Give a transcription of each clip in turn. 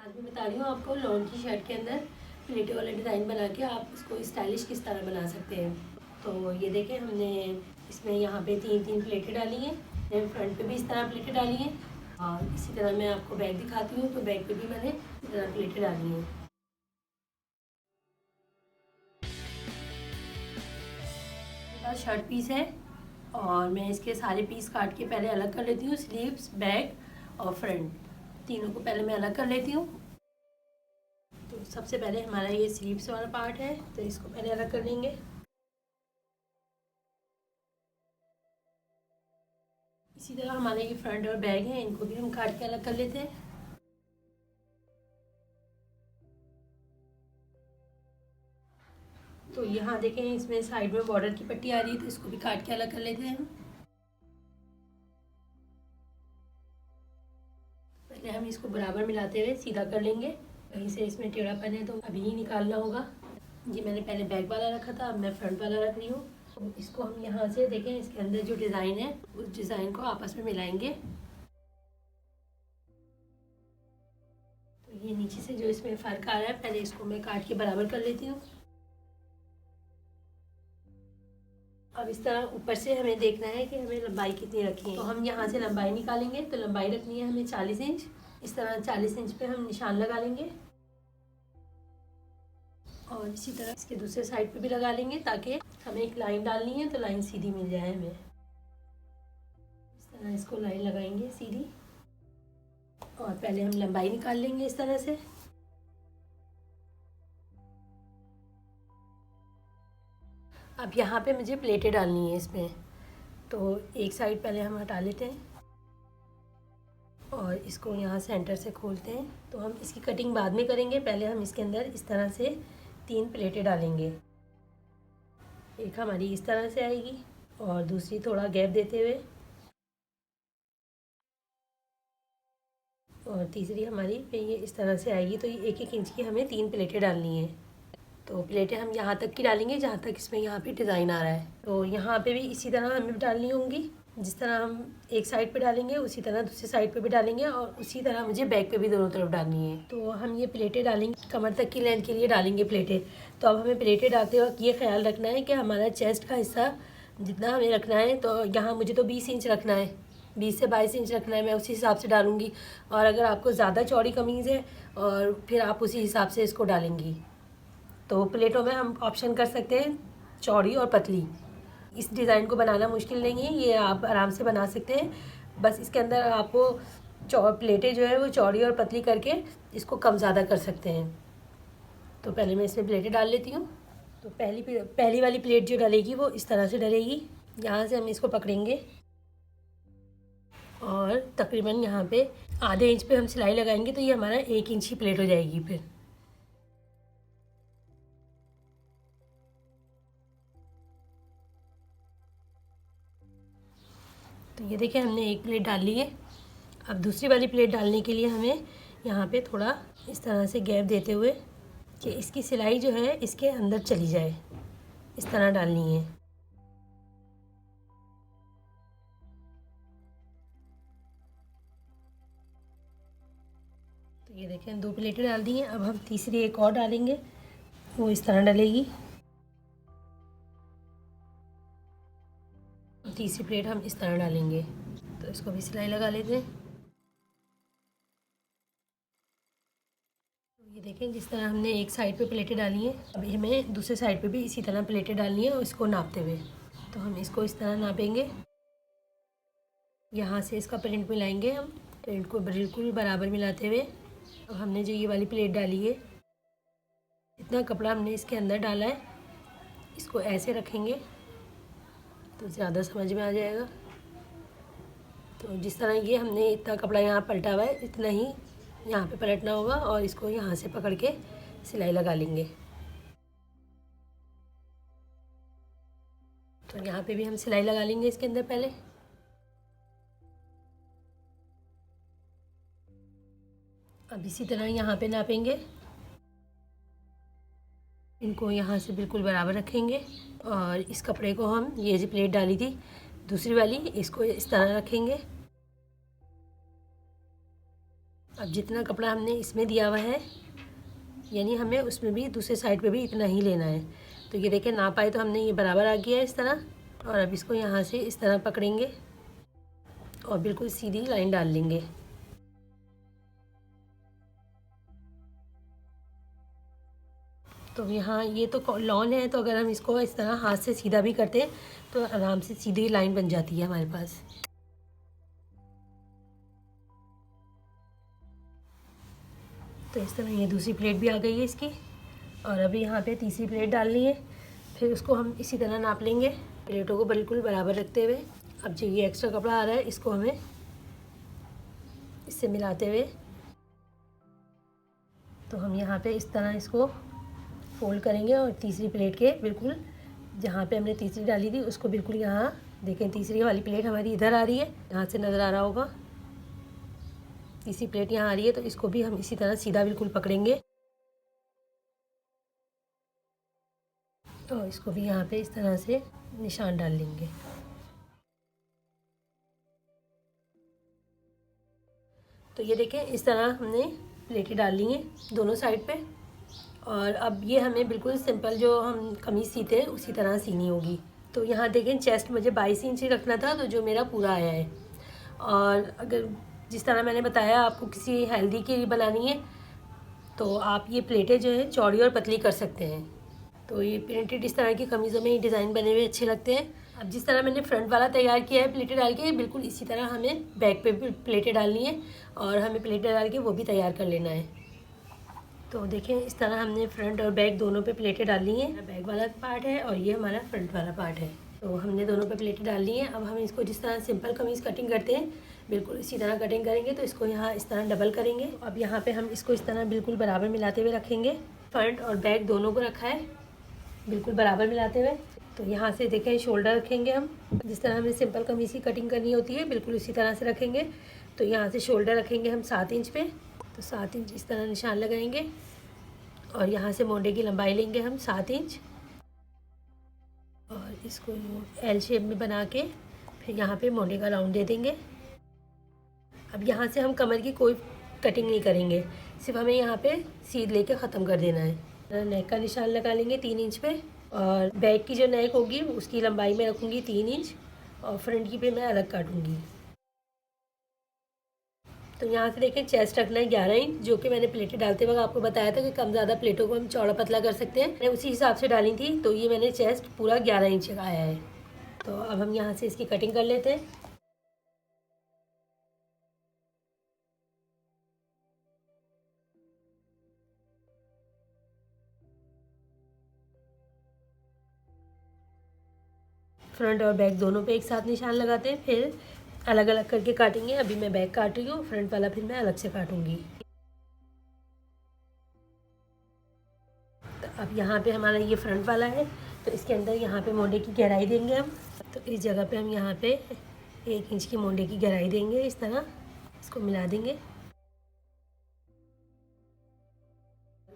आज मैं बता रही हूँ आपको लॉन की शर्ट के अंदर प्लेटों वाला डिज़ाइन बना के आप इसको स्टाइलिश किस तरह बना सकते हैं। तो ये देखें, हमने इसमें यहाँ पे 3-3 प्लेटें डाली हैं, फ्रंट पे भी इस तरह प्लेटें डाली हैं और इसी तरह मैं आपको बैग दिखाती हूँ। तो बैग पे भी मैंने इस तरह प्लेटें डाली हैं। मेरे पास शर्ट पीस है और मैं इसके सारे पीस काट के पहले अलग कर लेती हूँ। स्लीव्स, बैग और फ्रंट तीनों को पहले मैं अलग कर लेती हूँ। तो सबसे पहले हमारा ये स्लीव्स वाला पार्ट है, तो इसको पहले अलग कर लेंगे। इसी तरह हमारे ये फ्रंट और बैग हैं, इनको भी हम काट के अलग कर लेते हैं। तो यहाँ देखें, इसमें साइड में बॉर्डर की पट्टी आ रही है, तो इसको भी काट के अलग कर लेते हैं। पहले हम इसको बराबर मिलाते हुए सीधा कर लेंगे। कहीं से इसमें टेढ़ापन है तो अभी ही निकालना होगा। ये मैंने पहले बैक वाला रखा था, अब मैं फ्रंट वाला रख रही हूँ। तो इसको हम यहाँ से देखें, इसके अंदर जो डिज़ाइन है उस डिज़ाइन को आपस में मिलाएंगे। तो ये नीचे से जो इसमें फ़र्क आ रहा है, पहले इसको मैं काट के बराबर कर लेती हूँ। अब इस तरह ऊपर से हमें देखना है कि हमें लंबाई कितनी रखनी है। तो हम यहाँ से लंबाई निकालेंगे। तो लंबाई रखनी है हमें 40 इंच। इस तरह 40 इंच पे हम निशान लगा लेंगे और इसी तरह इसके दूसरे साइड पे भी लगा लेंगे, ताकि हमें एक लाइन डालनी है तो लाइन सीधी मिल जाए हमें। इस तरह इसको लाइन लगाएंगे सीधी और पहले हम लंबाई निकाल लेंगे इस तरह से। अब यहाँ पे मुझे प्लेटें डालनी है इसमें। तो एक साइड पहले हम हटा लेते हैं और इसको यहाँ सेंटर से खोलते हैं। तो हम इसकी कटिंग बाद में करेंगे, पहले हम इसके अंदर इस तरह से 3 प्लेटें डालेंगे। एक हमारी इस तरह से आएगी और दूसरी थोड़ा गैप देते हुए, और तीसरी हमारी पे ये इस तरह से आएगी। तो ये 1-1 इंच की हमें 3 प्लेटें डालनी है। तो प्लेटें हम यहाँ तक की डालेंगे जहाँ तक इसमें यहाँ पे डिज़ाइन आ रहा है। तो यहाँ पे भी इसी तरह हमें डालनी होंगी। जिस तरह हम एक साइड पे डालेंगे उसी तरह दूसरी साइड पे भी डालेंगे और उसी तरह मुझे बैक पे भी दोनों तरफ डालनी है। तो हम ये प्लेटें डालेंगे, कमर तक की लेंथ के लिए डालेंगे प्लेटें। तो अब हमें प्लेटें डालते वक्त ये ख्याल रखना है कि हमारा चेस्ट का हिस्सा जितना हमें रखना है, तो यहाँ मुझे तो 20 इंच रखना है, 20 से 22 इंच रखना है, मैं उसी हिसाब से डालूँगी। और अगर आपको ज़्यादा चौड़ी कमीज़ है और फिर आप उसी हिसाब से इसको डालेंगी। तो प्लेटों में हम ऑप्शन कर सकते हैं चौड़ी और पतली। इस डिज़ाइन को बनाना मुश्किल नहीं है, ये आप आराम से बना सकते हैं। बस इसके अंदर आपको प्लेटें जो है वो चौड़ी और पतली करके इसको कम ज़्यादा कर सकते हैं। तो पहले मैं इसमें प्लेटें डाल लेती हूँ। तो पहली वाली प्लेट जो डलेगी वो इस तरह से डलेगी। यहाँ से हम इसको पकड़ेंगे और तकरीबन यहाँ पे आधे इंच पे हम सिलाई लगाएंगे, तो ये हमारा 1 इंच की प्लेट हो जाएगी फिर। तो ये देखिए, हमने एक प्लेट डाल ली है। अब दूसरी वाली प्लेट डालने के लिए हमें यहाँ पे थोड़ा इस तरह से गैप देते हुए कि इसकी सिलाई जो है इसके अंदर चली जाए, इस तरह डालनी है। तो ये देखें, 2 प्लेटें डाल दी हैं। अब हम तीसरी एक और डालेंगे, वो इस तरह डलेगी। तीसरी प्लेट हम इस तरह डालेंगे। तो इसको भी सिलाई लगा लेते हैं। तो ये देखें, जिस तरह हमने एक साइड पे प्लेटें डाली हैं, अभी हमें दूसरे साइड पे भी इसी तरह प्लेटें डालनी है और इसको नापते हुए। तो हम इसको इस तरह नापेंगे। यहाँ से इसका प्रिंट मिलाएंगे हम, प्रिंट को बिल्कुल बराबर मिलाते हुए। अब हमने जो ये वाली प्लेट डाली है, इतना कपड़ा हमने इसके अंदर डाला है, इसको ऐसे रखेंगे तो ज़्यादा समझ में आ जाएगा। तो जिस तरह ये हमने इतना कपड़ा यहाँ पलटा हुआ है, इतना ही यहाँ पे पलटना होगा और इसको यहाँ से पकड़ के सिलाई लगा लेंगे। तो यहाँ पे भी हम सिलाई लगा लेंगे इसके अंदर पहले। अब इसी तरह यहाँ पे नापेंगे, इनको यहाँ से बिल्कुल बराबर रखेंगे और इस कपड़े को हम, ये जो प्लेट डाली थी दूसरी वाली, इसको इस तरह रखेंगे अब जितना कपड़ा हमने इसमें दिया हुआ है, यानी हमें उसमें भी दूसरे साइड पे भी इतना ही लेना है। तो ये देखिए नाप आए तो हमने ये बराबर आ गया है इस तरह। और अब इसको यहाँ से इस तरह पकड़ेंगे और बिल्कुल सीधी लाइन डाल लेंगे। तो यहाँ ये तो लॉन है, तो अगर हम इसको इस तरह हाथ से सीधा भी करते हैं तो आराम से सीधी लाइन बन जाती है हमारे पास। तो इस तरह ये दूसरी प्लेट भी आ गई है इसकी। और अभी यहाँ पे तीसरी प्लेट डालनी है। फिर उसको हम इसी तरह नाप लेंगे, प्लेटों को बिल्कुल बराबर रखते हुए। अब जो ये एक्स्ट्रा कपड़ा आ रहा है इसको हमें इससे मिलाते हुए, तो हम यहाँ पे इस तरह इसको फोल्ड करेंगे और तीसरी प्लेट के बिल्कुल जहाँ पे हमने तीसरी डाली थी उसको बिल्कुल यहाँ देखें, तीसरी वाली प्लेट हमारी इधर आ रही है, यहाँ से नज़र आ रहा होगा। तीसरी प्लेट यहाँ आ रही है, तो इसको भी हम इसी तरह सीधा बिल्कुल पकड़ेंगे और इसको भी यहाँ पे इस तरह से निशान डाल लेंगे। तो ये देखें इस तरह हमने प्लेटें डाल ली हैं दोनों साइड पे। और अब ये हमें बिल्कुल सिंपल जो हम कमीज़ सीते हैं उसी तरह सीनी होगी। तो यहाँ देखें चेस्ट मुझे 22 इंच ही रखना था, तो जो मेरा पूरा आया है। और अगर जिस तरह मैंने बताया आपको किसी हेल्दी के लिए बनानी है तो आप ये प्लेटें जो है चौड़ी और पतली कर सकते हैं। तो ये प्रिंटेड इस तरह की कमीज़ों में ये डिज़ाइन बने हुए अच्छे लगते हैं। अब जिस तरह मैंने फ्रंट वाला तैयार किया है प्लेटें डाल के, बिल्कुल इसी तरह हमें बैक पे भी प्लेटें डालनी है और हमें प्लेटें डाल के वो भी तैयार कर लेना है। तो देखें इस तरह हमने फ्रंट और बैक दोनों पे प्लेटें डाल ली हैं। बैक वाला पार्ट है और ये हमारा फ्रंट वाला पार्ट है। तो हमने दोनों पे प्लेटें डाल ली हैं। अब हम इसको जिस तरह सिंपल कमीज़ कटिंग करते हैं बिल्कुल इसी तरह कटिंग करेंगे। तो इसको यहाँ इस तरह डबल करेंगे। अब यहाँ पे हम इसको इस तरह बिल्कुल बराबर मिलाते हुए रखेंगे। फ्रंट और बैक दोनों को रखा है बिल्कुल बराबर मिलाते हुए। तो यहाँ से देखें शोल्डर रखेंगे हम, जिस तरह हमें सिंपल कमीज़ की कटिंग करनी होती है बिल्कुल इसी तरह से रखेंगे। तो यहाँ से शोल्डर रखेंगे हम 7 इंच पे। तो 7 इंच इस तरह निशान लगाएंगे और यहाँ से मोंडे की लंबाई लेंगे हम 7 इंच और इसको एल शेप में बना के फिर यहाँ पे मोंडे का राउंड दे देंगे। अब यहाँ से हम कमर की कोई कटिंग नहीं करेंगे, सिर्फ हमें यहाँ पे सीध लेके ख़त्म कर देना है। नेक का निशान लगा लेंगे 3 इंच पे और बैक की जो नेक होगी उसकी लंबाई में रखूँगी 3 इंच और फ्रंट की पे मैं अलग काटूँगी। तो यहाँ से देखें चेस्ट रखना है 11 इंच, जो कि मैंने प्लेटें डालते वक्त आपको बताया था कि कम ज़्यादा प्लेटों को हम चौड़ा पतला कर सकते हैं। मैंने उसी हिसाब से डाली थी, तो ये मैंने चेस्ट पूरा 11 इंच का आया है। तो अब हम यहाँ से इसकी कटिंग कर लेते हैं। फ्रंट और बैक दोनों पे एक साथ निशान लगाते हैं, फिर अलग अलग करके काटेंगे। अभी मैं बैक काट रही हूँ, फ्रंट वाला फिर मैं अलग से काटूँगी। तो अब यहाँ पे हमारा ये फ्रंट वाला है, तो इसके अंदर यहाँ पे मोंडे की गहराई देंगे हम। तो इस जगह पे हम यहाँ पे 1 इंच की मोंडे की गहराई देंगे, इस तरह इसको मिला देंगे।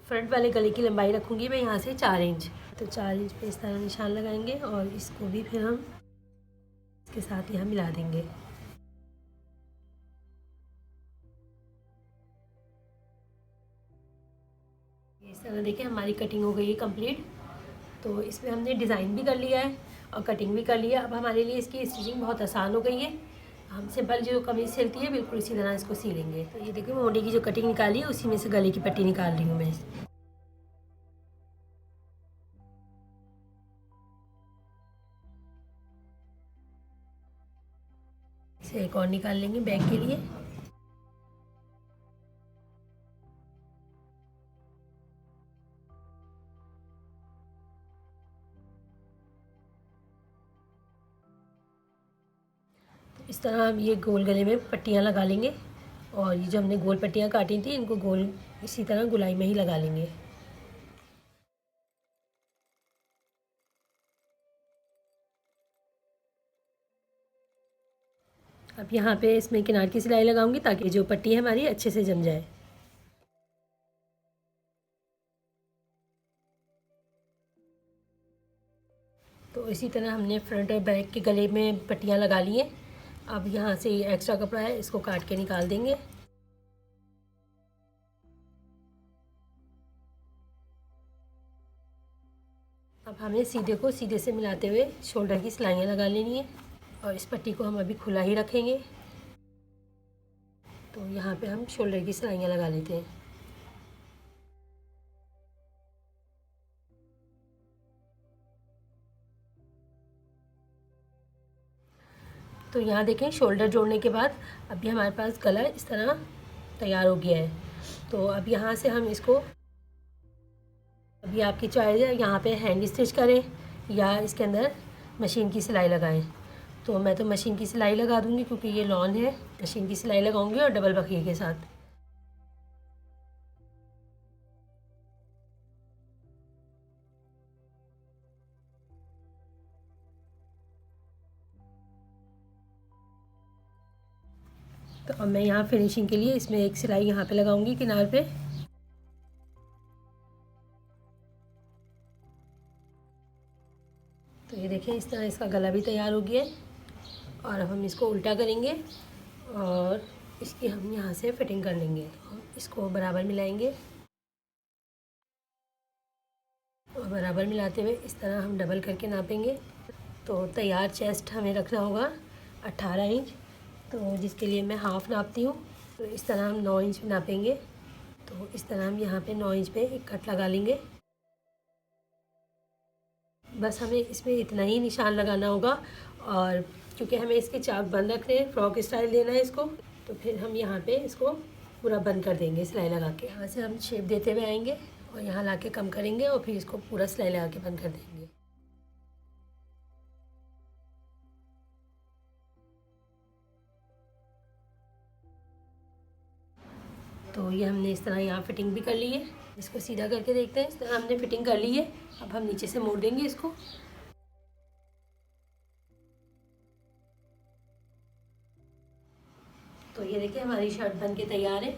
फ्रंट वाले गले की लंबाई रखूँगी मैं यहाँ से 4 इंच। तो 4 इंच पे इस तरह निशान लगाएंगे और इसको भी फिर हम इसके साथ यहाँ मिला देंगे। इस तरह देखिए हमारी कटिंग हो गई है कंप्लीट। तो इसमें हमने डिज़ाइन भी कर लिया है और कटिंग भी कर लिया। अब हमारे लिए इसकी स्टिचिंग बहुत आसान हो गई है। हम सिंपल जो कमीज़ सिलती है बिल्कुल इसी तरह इसको सिलेंगे। तो ये देखिए मोंडे की जो कटिंग निकाली है उसी में से गले की पट्टी निकाल रही हूँ मैं। इसे एक और निकाल लेंगे बैक के लिए। इस तरह हम ये गोल गले में पट्टियाँ लगा लेंगे और ये जो हमने गोल पट्टियाँ काटी थी इनको गोल इसी तरह गुलाई में ही लगा लेंगे। अब यहाँ पे इसमें किनार की सिलाई लगाऊंगी ताकि जो पट्टी है हमारी अच्छे से जम जाए। तो इसी तरह हमने फ्रंट और बैक के गले में पट्टियाँ लगा ली हैं। अब यहाँ से ये एक्स्ट्रा कपड़ा है इसको काट के निकाल देंगे। अब हमें सीधे को सीधे से मिलाते हुए शोल्डर की सिलाइयाँ लगा लेनी है और इस पट्टी को हम अभी खुला ही रखेंगे। तो यहाँ पे हम शोल्डर की सिलाइयाँ लगा लेते हैं। तो यहाँ देखें शोल्डर जोड़ने के बाद अभी हमारे पास गला इस तरह तैयार हो गया है। तो अब यहाँ से हम इसको, अभी आपकी चॉइस है, यहाँ पे हैंड स्टिच करें या इसके अंदर मशीन की सिलाई लगाएं। तो मैं तो मशीन की सिलाई लगा दूँगी क्योंकि ये लॉन है। मशीन की सिलाई लगाऊंगी और डबल बखिए के साथ। तो अब मैं यहाँ फिनिशिंग के लिए इसमें एक सिलाई यहाँ पे लगाऊंगी किनार पे। तो ये देखें इस तरह इसका गला भी तैयार हो गया है। और अब हम इसको उल्टा करेंगे और इसकी हम यहाँ से फिटिंग कर लेंगे। इसको बराबर मिलाएंगे और बराबर मिलाते हुए इस तरह हम डबल करके नापेंगे। तो तैयार चेस्ट हमें रखना होगा 18 इंच, तो जिसके लिए मैं हाफ़ नापती हूँ। तो इस तरह हम 9 इंच नापेंगे। तो इस तरह हम यहाँ पे 9 इंच पे एक कट लगा लेंगे। बस हमें इसमें इतना ही निशान लगाना होगा। और क्योंकि हमें इसके चाक बंद रखने हैं, फ्रॉक स्टाइल देना है इसको, तो फिर हम यहाँ पे इसको पूरा बंद कर देंगे सिलाई लगा के। यहाँ से हम शेप देते हुए आएंगे और यहाँ ला के कम करेंगे और फिर इसको पूरा सिलाई लगा के बंद कर देंगे। तो ये हमने इस तरह यहाँ फिटिंग भी कर ली है। इसको सीधा करके देखते हैं। इस तरह हमने फिटिंग कर ली है। अब हम नीचे से मोड़ देंगे इसको। तो ये देखिए हमारी शर्ट बन के तैयार है।